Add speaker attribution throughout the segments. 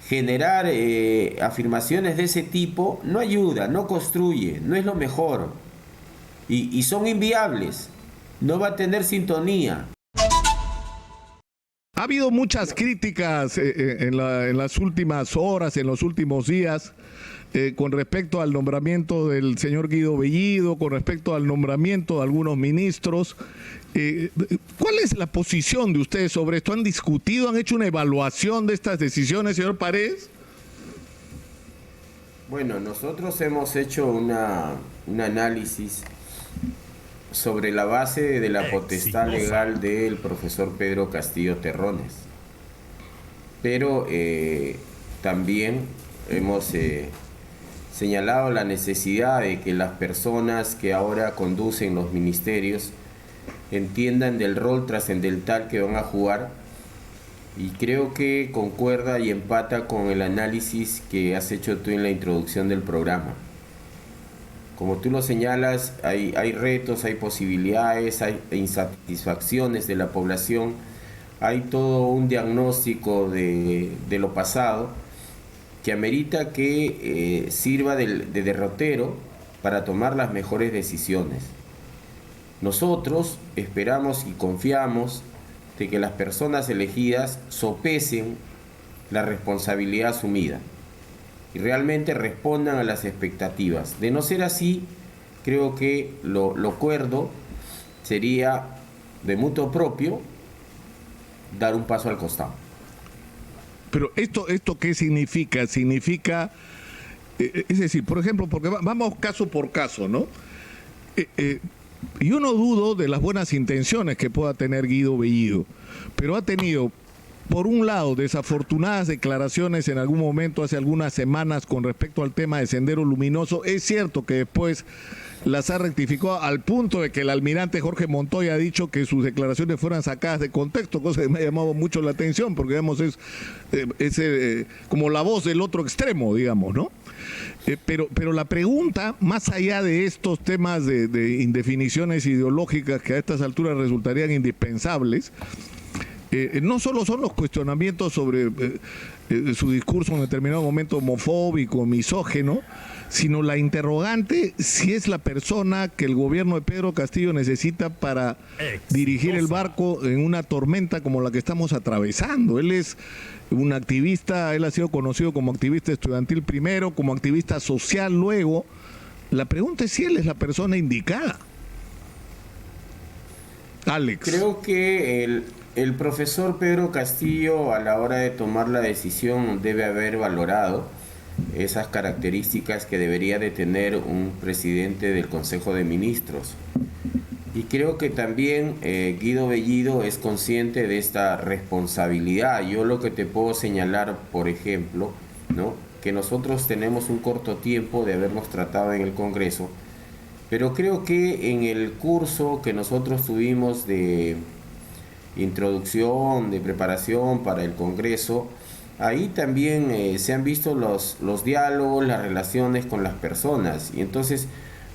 Speaker 1: generar afirmaciones de ese tipo no ayuda, no construye, no es lo mejor. Y son inviables. No va a tener sintonía.
Speaker 2: Ha habido muchas críticas en las últimas horas, en los últimos días, con respecto al nombramiento del señor Guido Bellido, con respecto al nombramiento de algunos ministros. ¿Cuál es la posición de ustedes sobre esto? ¿Han discutido, han hecho una evaluación de estas decisiones, señor Paredes?
Speaker 1: Bueno, nosotros hemos hecho un análisis sobre la base de la potestad legal del profesor Pedro Castillo Terrones. Pero también hemos señalado la necesidad de que las personas que ahora conducen los ministerios entiendan del rol trascendental que van a jugar, y creo que concuerda y empata con el análisis que has hecho tú en la introducción del programa. Como tú lo señalas, hay retos, hay posibilidades, hay insatisfacciones de la población, hay todo un diagnóstico de lo pasado que amerita que sirva de derrotero para tomar las mejores decisiones. Nosotros esperamos y confiamos de que las personas elegidas sopesen la responsabilidad asumida y realmente respondan a las expectativas. De no ser así, creo que lo cuerdo sería, de mutuo propio, dar un paso al costado.
Speaker 2: Pero ¿esto qué significa? Significa, es decir, por ejemplo, porque vamos caso por caso, ¿no? Yo no dudo de las buenas intenciones que pueda tener Guido Bellido, pero ha tenido, por un lado, desafortunadas declaraciones en algún momento, hace algunas semanas, con respecto al tema de Sendero Luminoso. Es cierto que después las ha rectificado al punto de que el almirante Jorge Montoya ha dicho que sus declaraciones fueran sacadas de contexto, cosa que me ha llamado mucho la atención, porque digamos es como la voz del otro extremo, digamos, ¿no? Pero la pregunta, más allá de estos temas de indefiniciones ideológicas que a estas alturas resultarían indispensables, no solo son los cuestionamientos sobre su discurso en determinado momento homofóbico, misógeno, sino la interrogante si es la persona que el gobierno de Pedro Castillo necesita para dirigir el barco en una tormenta como la que estamos atravesando. Él es un activista, él ha sido conocido como activista estudiantil primero, como activista social luego. La pregunta es si él es la persona indicada. Alex.
Speaker 1: Creo que el profesor Pedro Castillo, a la hora de tomar la decisión, debe haber valorado esas características que debería de tener un presidente del Consejo de Ministros. Y creo que también Guido Bellido es consciente de esta responsabilidad. Yo lo que te puedo señalar, por ejemplo, ¿no?, que nosotros tenemos un corto tiempo de habernos tratado en el Congreso, pero creo que en el curso que nosotros tuvimos de introducción, de preparación para el Congreso, ahí también se han visto los diálogos, las relaciones con las personas, y entonces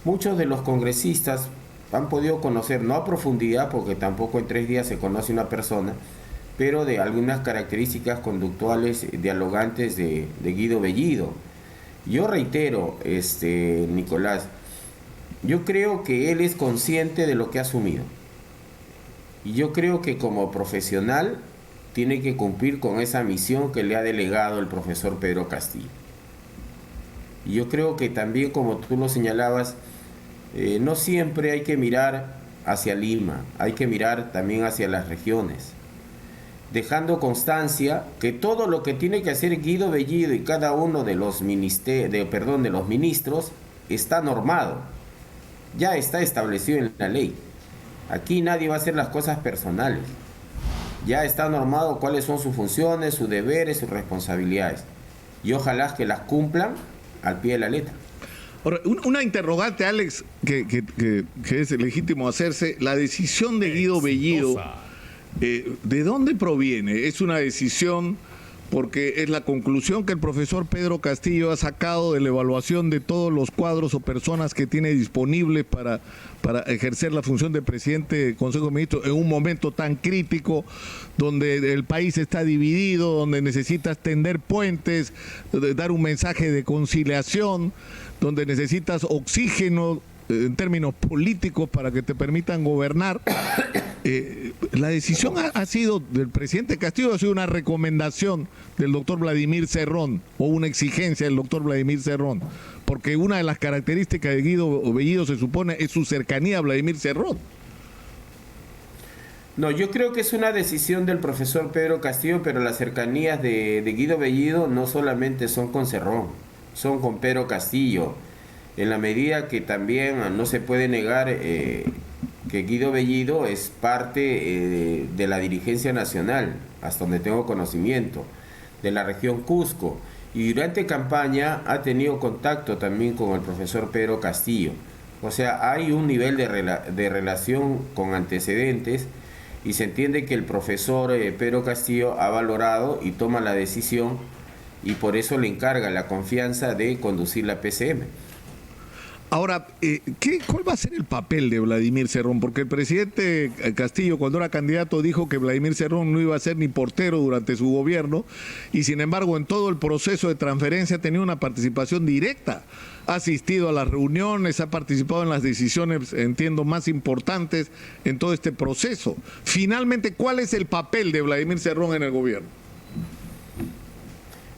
Speaker 1: muchos de los congresistas han podido conocer, no a profundidad, porque tampoco en 3 días se conoce una persona, pero de algunas características conductuales dialogantes de Guido Bellido. Yo reitero, Nicolás, yo creo que él es consciente de lo que ha asumido. Y yo creo que como profesional tiene que cumplir con esa misión que le ha delegado el profesor Pedro Castillo. Y yo creo que también, como tú lo señalabas, no siempre hay que mirar hacia Lima, hay que mirar también hacia las regiones, dejando constancia que todo lo que tiene que hacer Guido Bellido y cada uno de los ministros está normado, ya está establecido en la ley. Aquí nadie va a hacer las cosas personales. Ya está normado cuáles son sus funciones, sus deberes, sus responsabilidades. Y ojalá que las cumplan al pie de la letra.
Speaker 2: Ahora, una interrogante, Alex, que es legítimo hacerse. La decisión de Guido Bellido, ¿de dónde proviene? ¿Es una decisión porque es la conclusión que el profesor Pedro Castillo ha sacado de la evaluación de todos los cuadros o personas que tiene disponibles para ejercer la función de presidente del Consejo de Ministros en un momento tan crítico, donde el país está dividido, donde necesitas tender puentes, dar un mensaje de conciliación, donde necesitas oxígeno en términos políticos para que te permitan gobernar. La decisión ha sido del presidente Castillo, ha sido una recomendación del doctor Vladimir Cerrón o una exigencia del doctor Vladimir Cerrón, porque una de las características de Guido Bellido se supone es su cercanía a Vladimir Cerrón.
Speaker 1: No, yo creo que es una decisión del profesor Pedro Castillo, pero las cercanías de Guido Bellido no solamente son con Cerrón, son con Pedro Castillo, en la medida que también no se puede negar que Guido Bellido es parte de la dirigencia nacional, hasta donde tengo conocimiento, de la región Cusco, y durante campaña ha tenido contacto también con el profesor Pedro Castillo. O sea, hay un nivel de relación con antecedentes, y se entiende que el profesor Pedro Castillo ha valorado y toma la decisión, y por eso le encarga la confianza de conducir la PCM.
Speaker 2: Ahora, ¿cuál va a ser el papel de Vladimir Cerrón? Porque el presidente Castillo, cuando era candidato, dijo que Vladimir Cerrón no iba a ser ni portero durante su gobierno, y sin embargo en todo el proceso de transferencia ha tenido una participación directa. Ha asistido a las reuniones, ha participado en las decisiones, entiendo, más importantes en todo este proceso. Finalmente, ¿cuál es el papel de Vladimir Cerrón en el gobierno?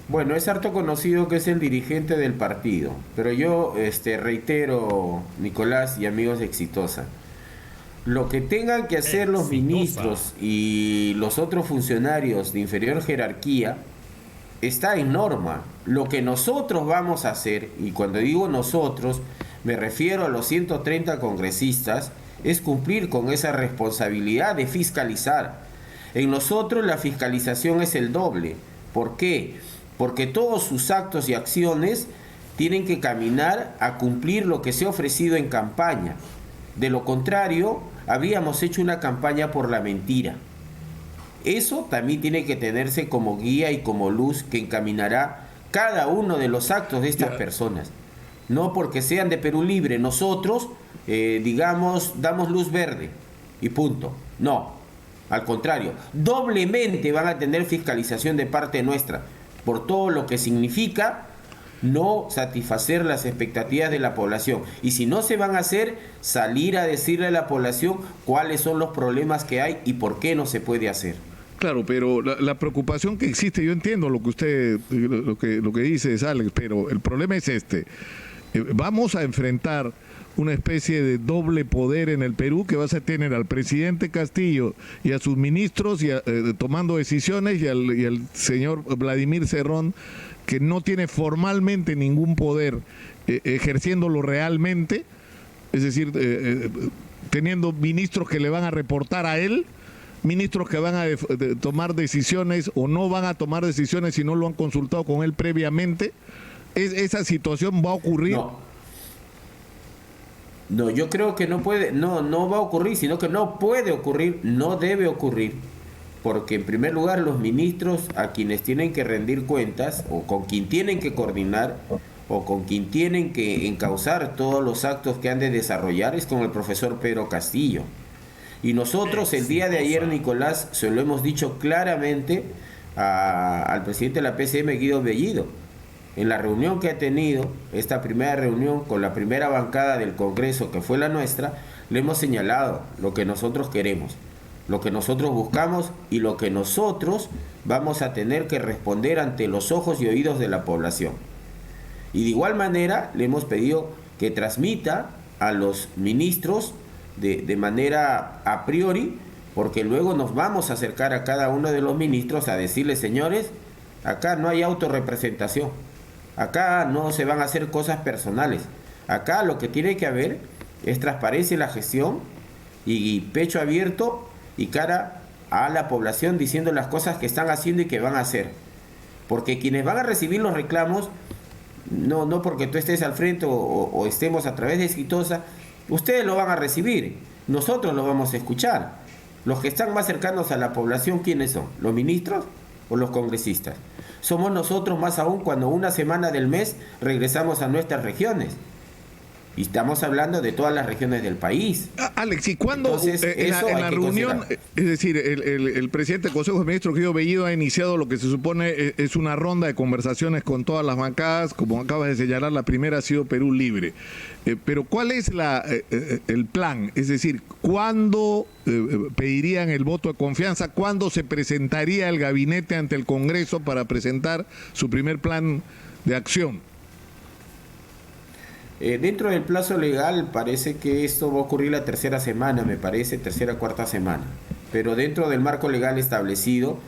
Speaker 1: Bueno, es harto conocido que es el dirigente del partido, pero yo reitero, Nicolás y amigos de Exitosa, lo que tengan que hacer los ministros y los otros funcionarios de inferior jerarquía está en norma. Lo que nosotros vamos a hacer, y cuando digo nosotros me refiero a los 130 congresistas, es cumplir con esa responsabilidad de fiscalizar. En nosotros la fiscalización es el doble. ¿Por qué? Porque todos sus actos y acciones tienen que caminar a cumplir lo que se ha ofrecido en campaña. De lo contrario, habríamos hecho una campaña por la mentira. Eso también tiene que tenerse como guía y como luz que encaminará cada uno de los actos de estas personas. No porque sean de Perú Libre, nosotros, damos luz verde y punto. No, al contrario, doblemente van a tener fiscalización de parte nuestra, por todo lo que significa no satisfacer las expectativas de la población. Y si no se van a hacer, salir a decirle a la población cuáles son los problemas que hay y por qué no se puede hacer.
Speaker 2: Claro, pero la preocupación que existe, yo entiendo lo que usted, lo que dice Alex, pero el problema es este. Vamos a enfrentar una especie de doble poder en el Perú que vas a tener al presidente Castillo y a sus ministros tomando decisiones y al señor Vladimir Cerrón, que no tiene formalmente ningún poder ejerciéndolo realmente, es decir, teniendo ministros que le van a reportar a él, ministros que van a tomar decisiones o no van a tomar decisiones si no lo han consultado con él previamente. ¿Esa situación va a ocurrir?
Speaker 1: No, yo creo que no va a ocurrir, sino que no puede ocurrir, no debe ocurrir, porque en primer lugar los ministros a quienes tienen que rendir cuentas, o con quien tienen que coordinar, o con quien tienen que encauzar todos los actos que han de desarrollar, es con el profesor Pedro Castillo. Y nosotros el día de ayer, Nicolás, se lo hemos dicho claramente al presidente de la PCM, Guido Bellido. En la reunión que ha tenido, esta primera reunión con la primera bancada del Congreso, que fue la nuestra, le hemos señalado lo que nosotros queremos, lo que nosotros buscamos y lo que nosotros vamos a tener que responder ante los ojos y oídos de la población. Y de igual manera le hemos pedido que transmita a los ministros de manera a priori, porque luego nos vamos a acercar a cada uno de los ministros a decirles: señores, acá no hay autorrepresentación, acá no se van a hacer cosas personales, acá lo que tiene que haber es transparencia en la gestión y pecho abierto y cara a la población diciendo las cosas que están haciendo y que van a hacer, porque quienes van a recibir los reclamos, no porque tú estés al frente o estemos a través de Exitosa, ustedes lo van a recibir, nosotros lo vamos a escuchar. Los que están más cercanos a la población, ¿quiénes son? ¿Los ministros o los congresistas? somos nosotros más aún cuando una semana del mes regresamos a nuestras regiones. Y estamos hablando de todas las regiones del país.
Speaker 2: Alex, ¿y cuándo en la reunión, es decir, el presidente del Consejo de Ministros, Guido Bellido, ha iniciado lo que se supone es una ronda de conversaciones con todas las bancadas? Como acabas de señalar, la primera ha sido Perú Libre. Pero ¿cuál es el plan? Es decir, ¿cuándo pedirían el voto de confianza? ¿Cuándo se presentaría el gabinete ante el Congreso para presentar su primer plan de acción?
Speaker 1: Dentro del plazo legal parece que esto va a ocurrir la tercera semana, me parece, tercera, cuarta semana, pero dentro del marco legal establecido,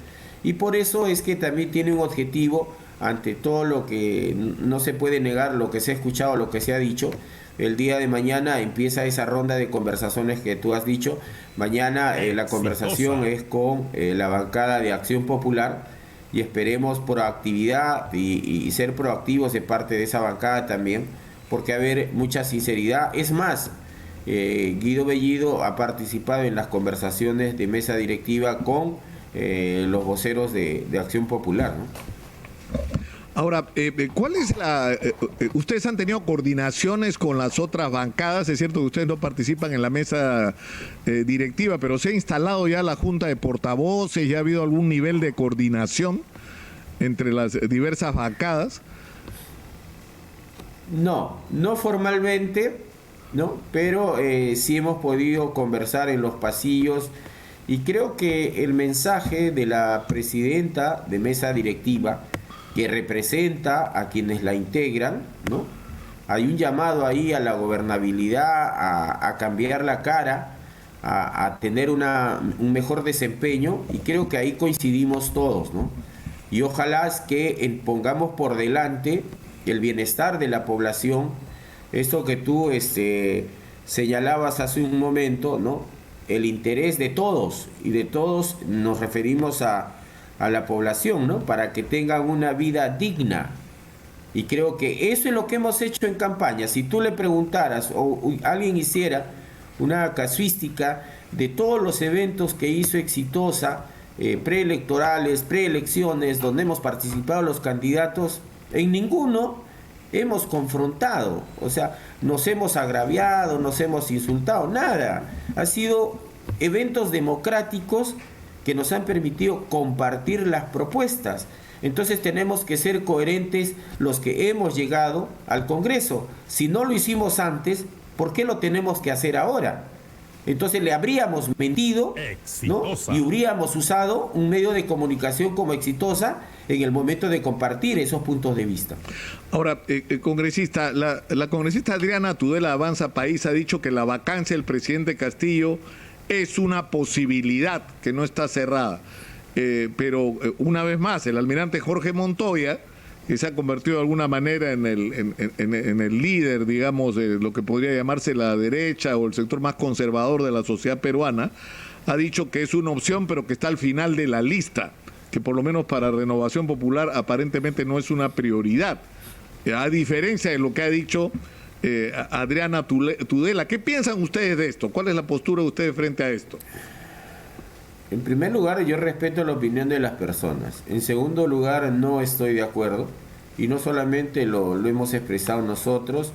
Speaker 1: y por eso es que también tiene un objetivo ante todo lo que no se puede negar, lo que se ha escuchado, lo que se ha dicho. El día de mañana empieza esa ronda de conversaciones que tú has dicho. Mañana la conversación es con la bancada de Acción Popular, y esperemos proactividad y ser proactivos de parte de esa bancada también, porque va a haber mucha sinceridad. Es más, Guido Bellido ha participado en las conversaciones de mesa directiva con los voceros de Acción Popular, ¿no?
Speaker 2: Ahora, ¿cuál es ustedes han tenido coordinaciones con las otras bancadas? Es cierto que ustedes no participan en la mesa directiva, pero se ha instalado ya la Junta de Portavoces, ¿ya ha habido algún nivel de coordinación entre las diversas bancadas?
Speaker 1: No formalmente, ¿no? Pero sí hemos podido conversar en los pasillos, y creo que el mensaje de la presidenta de mesa directiva, que representa a quienes la integran, ¿no? Hay un llamado ahí a la gobernabilidad, a cambiar la cara, a tener un mejor desempeño, y creo que ahí coincidimos todos, ¿no? Y ojalá es que pongamos por delante el bienestar de la población, esto que tú señalabas hace un momento, ¿no? El interés de todos, y de todos nos referimos a la población, ¿no? Para que tengan una vida digna. Y creo que eso es lo que hemos hecho en campaña. Si tú le preguntaras o alguien hiciera una casuística de todos los eventos que hizo Exitosa, preelectorales, preelecciones, donde hemos participado los candidatos, en ninguno hemos confrontado, o sea, nos hemos agraviado, nos hemos insultado, nada. Ha sido eventos democráticos que nos han permitido compartir las propuestas. Entonces tenemos que ser coherentes los que hemos llegado al Congreso. Si no lo hicimos antes, ¿por qué lo tenemos que hacer ahora? Entonces le habríamos mentido, ¿no? Y habríamos usado un medio de comunicación como Exitosa en el momento de compartir esos puntos de vista.
Speaker 2: Ahora, congresista, la congresista Adriana Tudela de Avanza País ha dicho que la vacancia del presidente Castillo es una posibilidad que no está cerrada. Pero una vez más, el almirante Jorge Montoya, que se ha convertido de alguna manera en el líder, digamos, de lo que podría llamarse la derecha o el sector más conservador de la sociedad peruana, ha dicho que es una opción, pero que está al final de la lista, que por lo menos para Renovación Popular aparentemente no es una prioridad. A diferencia de lo que ha dicho Adriana Tudela, ¿qué piensan ustedes de esto? ¿Cuál es la postura de ustedes frente a esto?
Speaker 1: En primer lugar, yo respeto la opinión de las personas. En segundo lugar, no estoy de acuerdo. Y no solamente lo hemos expresado nosotros,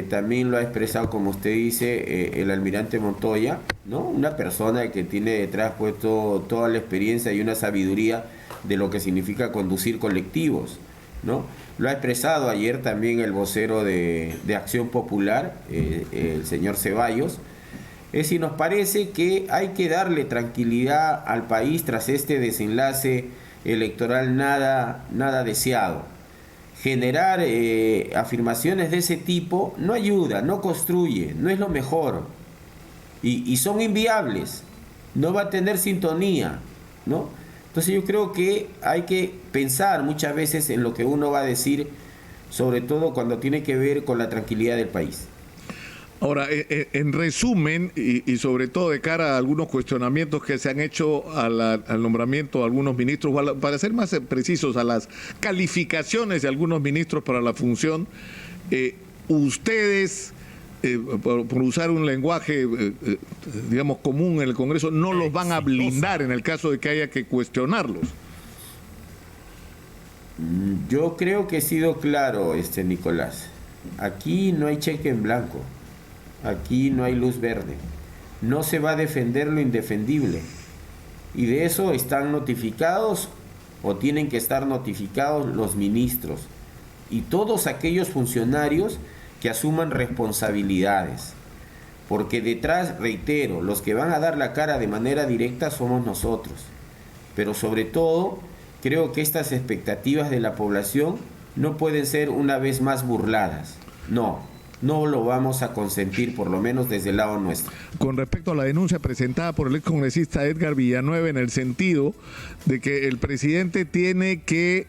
Speaker 1: también lo ha expresado, como usted dice, el almirante Montoya, ¿no? Una persona que tiene detrás puesto toda la experiencia y una sabiduría de lo que significa conducir colectivos, ¿no? Lo ha expresado ayer también el vocero de Acción Popular, el señor Ceballos. Es decir, nos parece que hay que darle tranquilidad al país tras este desenlace electoral nada deseado. Generar afirmaciones de ese tipo no ayuda, no construye, no es lo mejor. Y son inviables, no va a tener sintonía, ¿no? Entonces yo creo que hay que pensar muchas veces en lo que uno va a decir, sobre todo cuando tiene que ver con la tranquilidad del país.
Speaker 2: Ahora, en resumen, y sobre todo de cara a algunos cuestionamientos que se han hecho al nombramiento de algunos ministros, para ser más precisos, a las calificaciones de algunos ministros para la función, ustedes, por usar un lenguaje, digamos, común en el Congreso, no los van a blindar en el caso de que haya que cuestionarlos.
Speaker 1: Yo creo que he sido claro, Nicolás. Aquí no hay cheque en blanco. Aquí no hay luz verde. No se va a defender lo indefendible. Y de eso están notificados o tienen que estar notificados los ministros y todos aquellos funcionarios que asuman responsabilidades. Porque detrás, reitero, los que van a dar la cara de manera directa somos nosotros. Pero sobre todo, creo que estas expectativas de la población no pueden ser una vez más burladas. No lo vamos a consentir, por lo menos desde el lado nuestro.
Speaker 2: Con respecto a la denuncia presentada por el excongresista Edgar Villanueva en el sentido de que el presidente tiene que,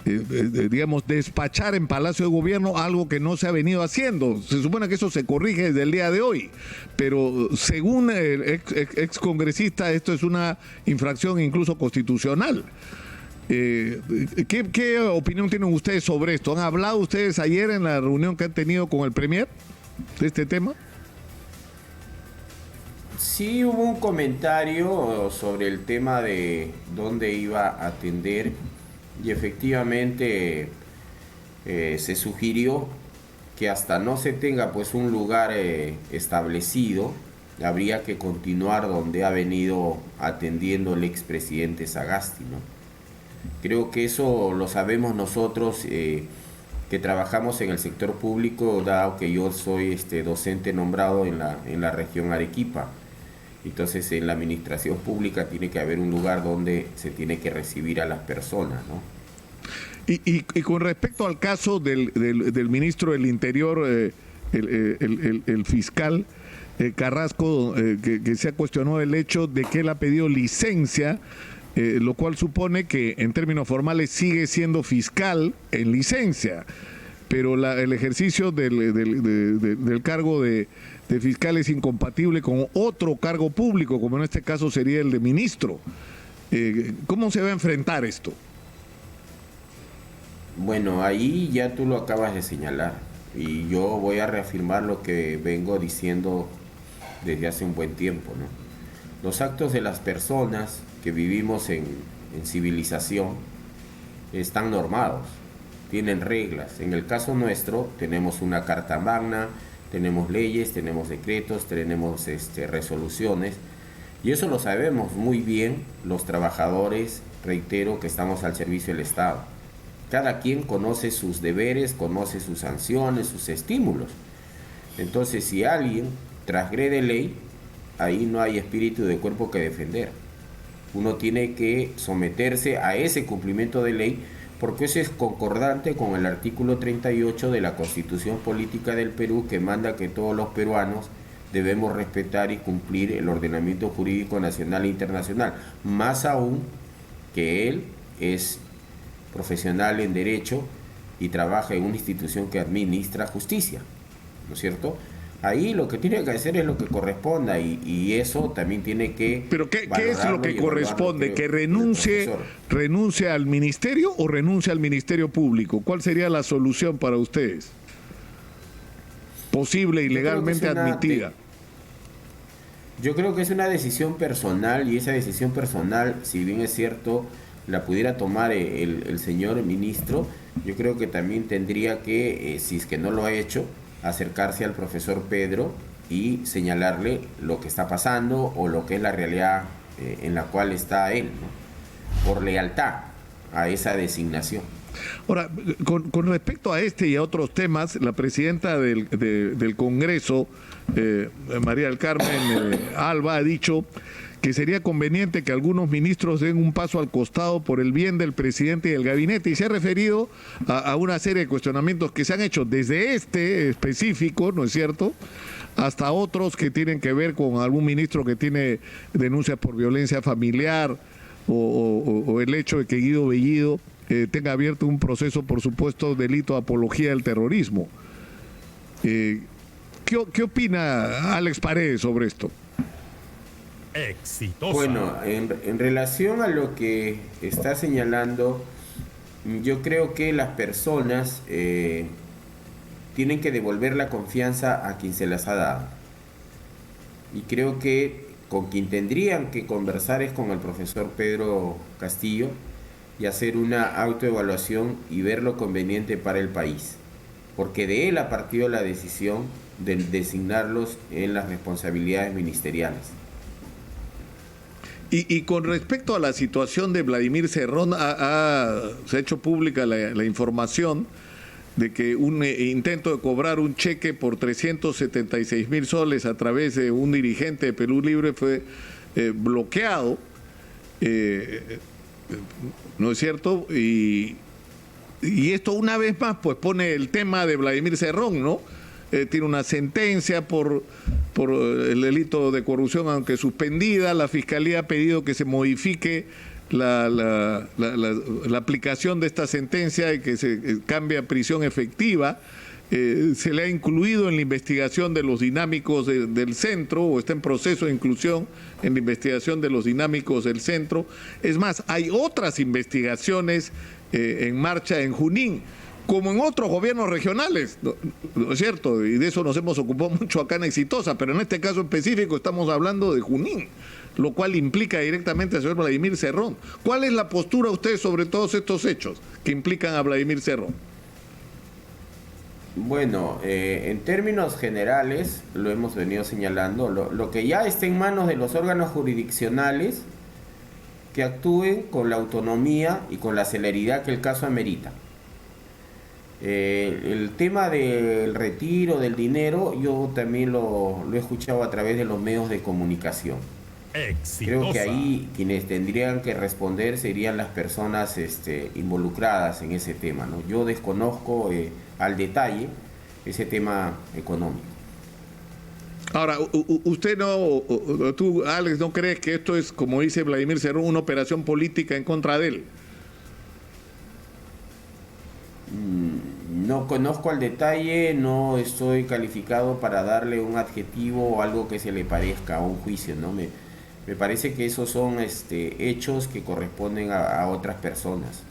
Speaker 2: digamos, despachar en Palacio de Gobierno algo que no se ha venido haciendo. Se supone que eso se corrige desde el día de hoy, pero según el excongresista esto es una infracción incluso constitucional. ¿Qué opinión tienen ustedes sobre esto? ¿Han hablado ustedes ayer en la reunión que han tenido con el Premier de este tema?
Speaker 1: Sí, hubo un comentario sobre el tema de dónde iba a atender y efectivamente se sugirió que hasta no se tenga pues un lugar establecido, habría que continuar donde ha venido atendiendo el expresidente Sagasti, ¿no? Creo que eso lo sabemos nosotros que trabajamos en el sector público, dado que yo soy docente nombrado en la región Arequipa. Entonces en la administración pública tiene que haber un lugar donde se tiene que recibir a las personas, ¿no?
Speaker 2: Y con respecto al caso del ministro del Interior, el fiscal Carrasco, que se ha cuestionado el hecho de que él ha pedido licencia, lo cual supone que en términos formales sigue siendo fiscal en licencia, pero el ejercicio del cargo de fiscal es incompatible con otro cargo público, como en este caso sería el de ministro. ¿Cómo se va a enfrentar esto?
Speaker 1: Bueno, ahí ya tú lo acabas de señalar y yo voy a reafirmar lo que vengo diciendo desde hace un buen tiempo, ¿no? Los actos de las personas que vivimos en civilización están normados, tienen reglas. En el caso nuestro tenemos una carta magna, tenemos leyes, tenemos decretos, tenemos resoluciones y eso lo sabemos muy bien los trabajadores, reitero, que estamos al servicio del Estado. Cada quien conoce sus deberes, conoce sus sanciones, sus estímulos. Entonces, si alguien transgrede ley, ahí no hay espíritu de cuerpo que defender. Uno tiene que someterse a ese cumplimiento de ley porque eso es concordante con el artículo 38 de la Constitución Política del Perú, que manda que todos los peruanos debemos respetar y cumplir el ordenamiento jurídico nacional e internacional. Más aún que él es profesional en derecho y trabaja en una institución que administra justicia, ¿no es cierto? Ahí lo que tiene que hacer es lo que corresponda y eso también tiene que...
Speaker 2: ¿Pero qué es lo que corresponde? ¿Que renuncie al ministerio o renuncie al Ministerio Público? ¿Cuál sería la solución para ustedes? Posible y legalmente admitida.
Speaker 1: Yo creo que es una decisión personal y esa decisión personal, si bien es cierto, la pudiera tomar el señor ministro, yo creo que también tendría que, si es que no lo ha hecho, acercarse al profesor Pedro y señalarle lo que está pasando o lo que es la realidad en la cual está él, ¿no? Por lealtad a esa designación.
Speaker 2: Ahora, con respecto a este y a otros temas, la presidenta del Congreso, María del Carmen Alba, ha dicho que sería conveniente que algunos ministros den un paso al costado por el bien del presidente y del gabinete, y se ha referido a una serie de cuestionamientos que se han hecho desde este específico, ¿no es cierto?, hasta otros que tienen que ver con algún ministro que tiene denuncias por violencia familiar o el hecho de que Guido Bellido tenga abierto un proceso por supuesto delito de apología del terrorismo. ¿Qué opina Alex Paredes sobre esto?
Speaker 3: Exitosa.
Speaker 1: Bueno, en relación a lo que está señalando, yo creo que las personas tienen que devolver la confianza a quien se las ha dado. Y creo que con quien tendrían que conversar es con el profesor Pedro Castillo y hacer una autoevaluación y ver lo conveniente para el país, porque de él ha partido la decisión de designarlos en las responsabilidades ministeriales.
Speaker 2: Y con respecto a la situación de Vladimir Cerrón, se ha hecho pública la información de que un intento de cobrar un cheque por 376.000 soles a través de un dirigente de Perú Libre fue bloqueado, ¿no es cierto? Y esto una vez más pues pone el tema de Vladimir Cerrón, ¿no? Tiene una sentencia por el delito de corrupción, aunque suspendida. La Fiscalía ha pedido que se modifique la aplicación de esta sentencia y que se cambie a prisión efectiva. Se le ha incluido en la investigación de los dinámicos del centro, o está en proceso de inclusión en la investigación de los dinámicos del centro. Es más, hay otras investigaciones en marcha en Junín, como en otros gobiernos regionales, ¿no es cierto? Y de eso nos hemos ocupado mucho acá en Exitosa, pero en este caso específico estamos hablando de Junín, lo cual implica directamente al señor Vladimir Cerrón. ¿Cuál es la postura de ustedes sobre todos estos hechos que implican a Vladimir Cerrón?
Speaker 1: Bueno, en términos generales, lo hemos venido señalando, lo que ya está en manos de los órganos jurisdiccionales, que actúen con la autonomía y con la celeridad que el caso amerita. El tema del retiro del dinero, yo también lo he escuchado a través de los medios de comunicación. Exitosa. Creo que ahí quienes tendrían que responder serían las personas involucradas en ese tema, ¿no? Yo desconozco al detalle ese tema económico.
Speaker 2: Ahora, usted tú, Alex, ¿no crees que esto es, como dice Vladimir Cerrón, una operación política en contra de él?
Speaker 1: No conozco al detalle, no estoy calificado para darle un adjetivo o algo que se le parezca a un juicio, ¿no? Me parece que esos son hechos que corresponden a otras personas.